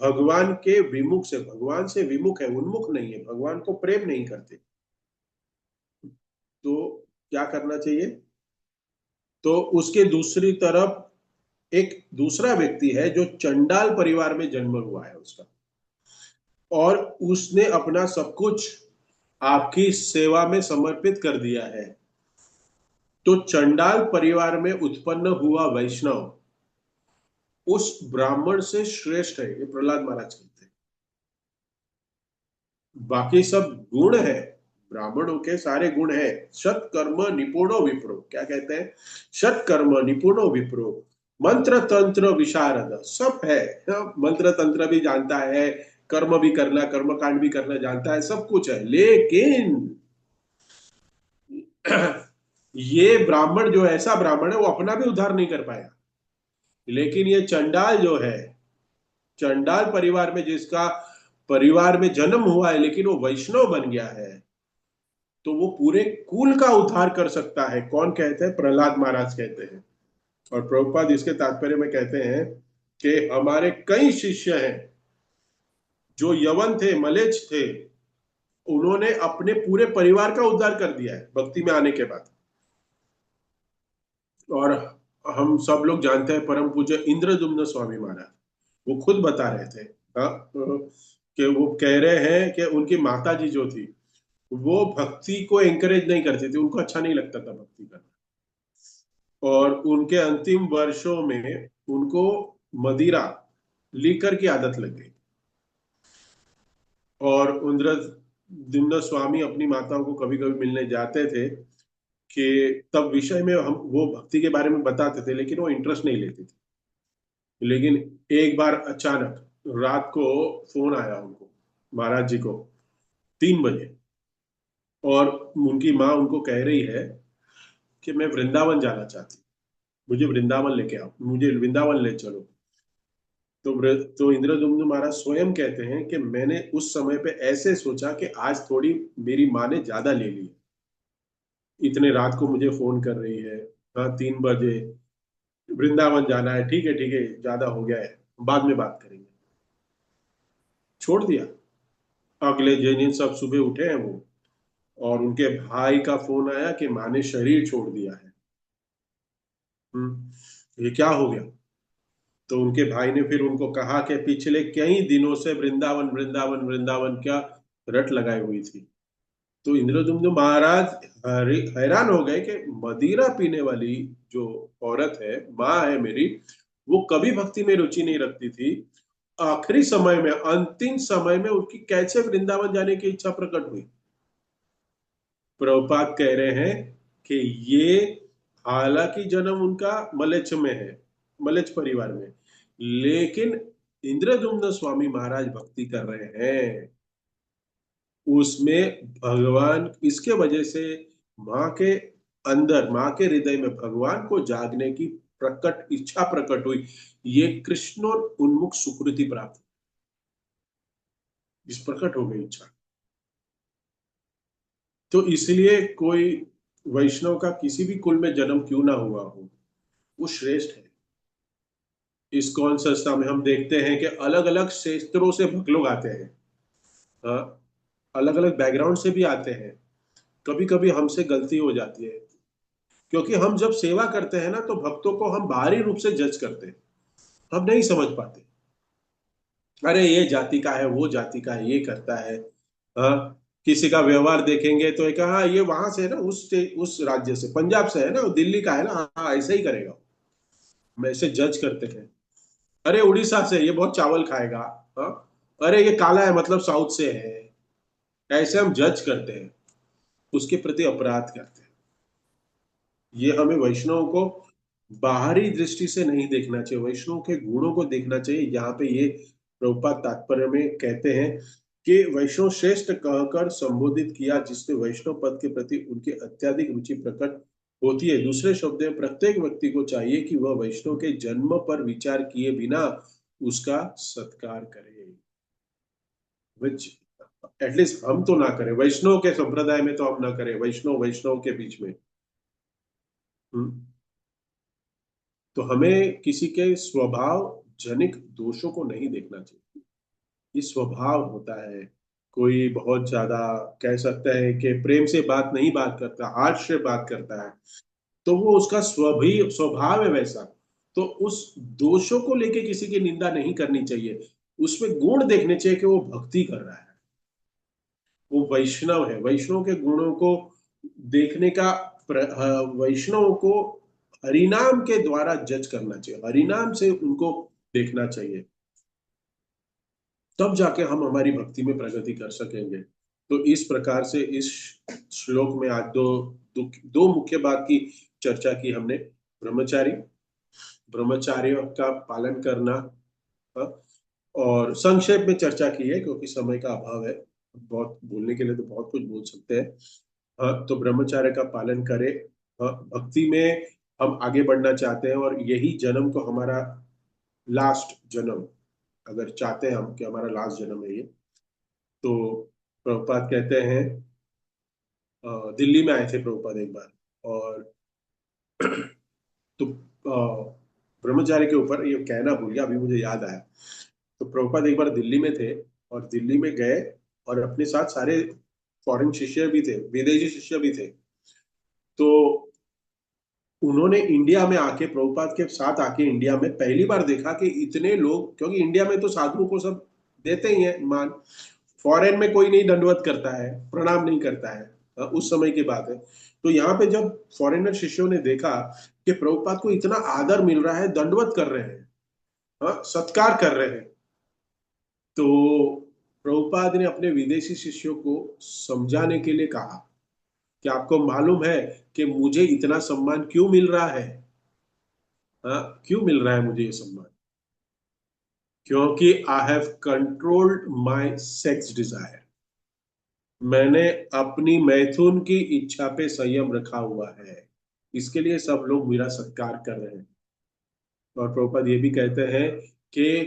भगवान के विमुख से, भगवान से विमुख है, उन्मुख नहीं है, भगवान को प्रेम नहीं करते। तो क्या करना चाहिए? तो उसके दूसरी तरफ एक दूसरा व्यक्ति है जो चंडाल परिवार में जन्म हुआ है उसका, और उसने अपना सब कुछ आपकी सेवा में समर्पित कर दिया है। तो चंडाल परिवार में उत्पन्न हुआ वैष्णव उस ब्राह्मण से श्रेष्ठ है, ये प्रहलाद महाराज कहते हैं। बाकी सब गुण है, ब्राह्मणों के सारे गुण है। सत कर्म निपुणो विप्रो, क्या कहते हैं? सत कर्म निपुणो विप्रो, मंत्र तंत्र विशारद, सब है। मंत्र तंत्र भी जानता है, कर्म भी करना, कर्म कांड भी करना जानता है, सब कुछ है, लेकिन ये ब्राह्मण जो ऐसा ब्राह्मण है वो अपना भी उद्धार नहीं कर पाया। लेकिन ये चंडाल जो है, चंडाल परिवार में जिसका परिवार में जन्म हुआ है लेकिन वो वैष्णव बन गया है, तो वो पूरे कुल का उद्धार कर सकता है। कौन कहते हैं? प्रहलाद महाराज कहते हैं। और प्रभुपाद इसके तात्पर्य में कहते हैं कि हमारे कई शिष्य हैं जो यवन थे, मलेच्छ थे, उन्होंने अपने पूरे परिवार का उद्धार कर दिया है भक्ति में आने के बाद। और हम सब लोग जानते हैं परम पूज्य इंद्रदुम्न स्वामी महाराज, वो खुद बता रहे थे, हाँ, कि वो कह रहे हैं कि उनकी माता जी जो थी वो भक्ति को एंकरेज नहीं करती थी, उनको अच्छा नहीं लगता था भक्ति करना, और उनके अंतिम वर्षों में उनको मदिरा लीकर की आदत लग गई। और इंद्रदुम्न स्वामी अपनी माताओं को कभी कभी मिलने जाते थे कि तब विषय में हम वो भक्ति के बारे में बताते थे, लेकिन वो इंटरेस्ट नहीं लेती थी। लेकिन एक बार अचानक रात को फोन आया उनको, महाराज जी को, 3 बजे, और उनकी माँ उनको कह रही है कि मैं वृंदावन जाना चाहती हूँ, मुझे वृंदावन लेके आओ, मुझे वृंदावन ले चलो। तो इंद्रदुम्न महाराज स्वयं कहते हैं कि मैंने उस समय पे ऐसे सोचा कि आज थोड़ी मेरी माँ ने ज्यादा ले ली, इतने रात को मुझे फोन कर रही है, हाँ 3 बजे, वृंदावन जाना है, ठीक है ठीक है, ज्यादा हो गया है, बाद में बात करेंगे, छोड़ दिया। अगले दिन सब सुबह उठे हैं वो, और उनके भाई का फोन आया कि माँ ने शरीर छोड़ दिया है। ये क्या हो गया? तो उनके भाई ने फिर उनको कहा कि पिछले कई दिनों से वृंदावन वृंदावन वृंदावन क्या रट लगाई हुई थी। तो इंद्रदुम्न महाराज हैरान हो गए कि मदिरा पीने वाली जो औरत है, माँ है मेरी, वो कभी भक्ति में रुचि नहीं रखती थी, आखिरी समय में, अंतिम समय में उनकी कैसे वृंदावन जाने की इच्छा प्रकट हुई। प्रभुपाद कह रहे हैं कि ये हालांकि जन्म उनका मलेच्छ में है, मलेच्छ परिवार में, लेकिन इंद्रद्युम्न स्वामी महाराज भक्ति कर रहे हैं उसमें भगवान, इसके वजह से माँ के अंदर, माँ के हृदय में भगवान को जागने की प्रकट इच्छा प्रकट हुई। ये कृष्ण उन्मुख सुकृति प्राप्त, इस प्रकट हो गई इच्छा। तो इसलिए कोई वैष्णव का किसी भी कुल में जन्म क्यों ना हुआ हो, वो श्रेष्ठ है। इस्कॉन संस्था में हम देखते हैं कि अलग अलग क्षेत्रों से भक्त लोग आते हैं, हाँ, अलग अलग बैकग्राउंड से भी आते हैं। कभी कभी हमसे गलती हो जाती है, क्योंकि हम जब सेवा करते हैं ना तो भक्तों को हम बाहरी रूप से जज करते हैं, हम नहीं समझ पाते। अरे ये जाति का है, वो जाति का है, ये करता है, हाँ। किसी का व्यवहार देखेंगे तो एक, हाँ ये वहां से है ना, उस राज्य से, पंजाब से है ना, दिल्ली का है ना, हाँ ऐसे ही करेगा। हम ऐसे जज करते हैं। अरे उड़ीसा से, ये बहुत चावल खाएगा, हाँ। अरे ये काला है मतलब साउथ से है। ऐसे हम जज करते हैं, उसके प्रति अपराध करते हैं। ये हमें वैष्णव को बाहरी दृष्टि से नहीं देखना चाहिए, वैष्णव के गुणों को देखना चाहिए। यहाँ पे ये प्रभुपाद तात्पर्य में कहते हैं कि वैष्णव श्रेष्ठ कहकर संबोधित किया जिससे वैष्णव पद के प्रति उनकी अत्यधिक रुचि प्रकट होती है। दूसरे शब्द में प्रत्येक व्यक्ति को चाहिए कि वह वैष्णव के जन्म पर विचार किए बिना उसका सत्कार करे, विच एटलीस्ट हम तो ना करें, वैष्णव के संप्रदाय में तो हम ना करें, वैष्णव वैष्णव के बीच में। हम्म। तो हमें किसी के स्वभाव जनिक दोषों को नहीं देखना चाहिए। ये स्वभाव होता है। कोई बहुत ज्यादा कह सकता है कि प्रेम से बात नहीं, बात करता, हार्श से बात करता है, तो वो उसका स्वभाव है वैसा। तो उस दोषों को लेके किसी की निंदा नहीं करनी चाहिए, उसमें गुण देखने चाहिए कि वो भक्ति कर रहा है, वो वैष्णव है। वैष्णव के गुणों को देखने का, वैष्णव को हरिनाम के द्वारा जज करना चाहिए, हरिनाम से उनको देखना चाहिए, तब जाके हम हमारी भक्ति में प्रगति कर सकेंगे। तो इस प्रकार से इस श्लोक में आज दो मुख्य बात की चर्चा की हमने। ब्रह्मचारी, ब्रह्मचार्य का पालन करना, हाँ, और संक्षेप में चर्चा की है क्योंकि समय का अभाव है, बहुत बोलने के लिए तो बहुत कुछ बोल सकते हैं। हाँ, तो ब्रह्मचार्य का पालन करें। हाँ, भक्ति में हम आगे बढ़ना चाहते हैं और यही जन्म को हमारा लास्ट जन्म, अगर चाहते हैं हम कि हमारा लास्ट जन्म है ये, तो प्रभुपाद कहते हैं, दिल्ली में आए थे प्रभुपाद एक बार, और तो ब्रह्मचार्य के ऊपर ये कहना भूल गया, अभी मुझे याद आया। तो प्रभुपाद एक बार दिल्ली में थे, और दिल्ली में गए और अपने साथ सारे फॉरेन शिष्य भी थे, विदेशी शिष्य भी थे। तो उन्होंने इंडिया में आके, प्रभुपाद के साथ आके इंडिया में पहली बार देखा कि इतने लोग, क्योंकि इंडिया में तो साधुओं को सब देते ही हैं मान, फॉरेन में कोई नहीं दंडवत करता है, प्रणाम नहीं करता है, उस समय की बात है। तो यहाँ पे जब फॉरेनर शिष्यों ने देखा कि प्रभुपाद को इतना आदर मिल रहा है, दंडवत कर रहे हैं, सत्कार कर रहे हैं, तो प्रभुपाद ने अपने विदेशी शिष्यों को समझाने के लिए कहा कि आपको मालूम है कि मुझे इतना सम्मान क्यों मिल रहा है? हाँ, क्यों मिल रहा है मुझे ये सम्मान? क्योंकि I have controlled my sex Dzire, मैंने अपनी मैथुन की इच्छा पे संयम रखा हुआ है, इसके लिए सब लोग मेरा सत्कार कर रहे हैं। और प्रभुपाद ये भी कहते हैं कि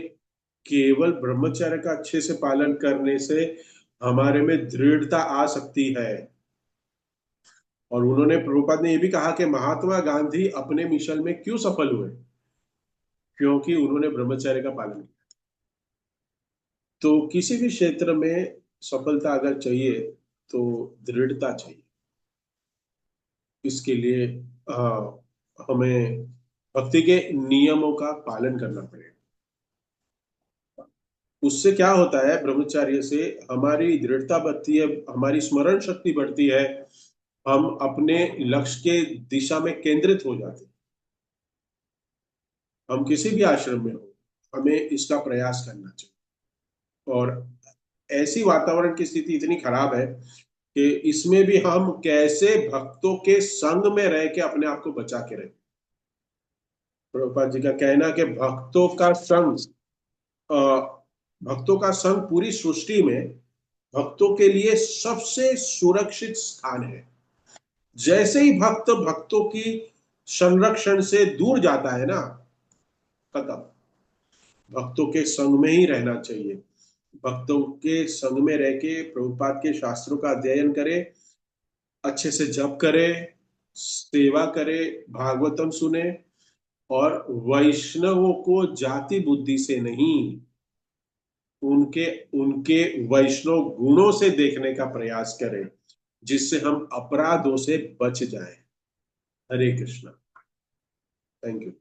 केवल ब्रह्मचर्य का अच्छे से पालन करने से हमारे में दृढ़ता आ सकती है। और उन्होंने, प्रभुपाद ने ये भी कहा कि महात्मा गांधी अपने मिशन में क्यों सफल हुए? क्योंकि उन्होंने ब्रह्मचर्य का पालन किया। तो किसी भी क्षेत्र में सफलता अगर चाहिए तो दृढ़ता चाहिए। इसके लिए हमें भक्ति के नियमों का पालन करना पड़ेगा। उससे क्या होता है, ब्रह्मचर्य से हमारी दृढ़ता बढ़ती है, हमारी स्मरण शक्ति बढ़ती है, हम अपने लक्ष्य के दिशा में केंद्रित हो जाते हैं। हम किसी भी आश्रम में हो, हमें इसका प्रयास करना चाहिए। और ऐसी वातावरण की स्थिति इतनी खराब है कि इसमें भी हम कैसे भक्तों के संग में रह के अपने आप को बचा के रखें। प्रभुपाद जी का कहना कि अ, भक्तों का संग पूरी सृष्टि में भक्तों के लिए सबसे सुरक्षित स्थान है। जैसे ही भक्त भक्तों की संरक्षण से दूर जाता है ना, खत्म। भक्तों के संग में ही रहना चाहिए। भक्तों के संग में रह के प्रभुपाद के शास्त्रों का अध्ययन करे, अच्छे से जप करे, सेवा करे, भागवतम सुने, और वैष्णवों को जाति बुद्धि से नहीं, उनके उनके वैष्णव गुणों से देखने का प्रयास करें, जिससे हम अपराधों से बच जाएं। हरे कृष्णा। Thank you.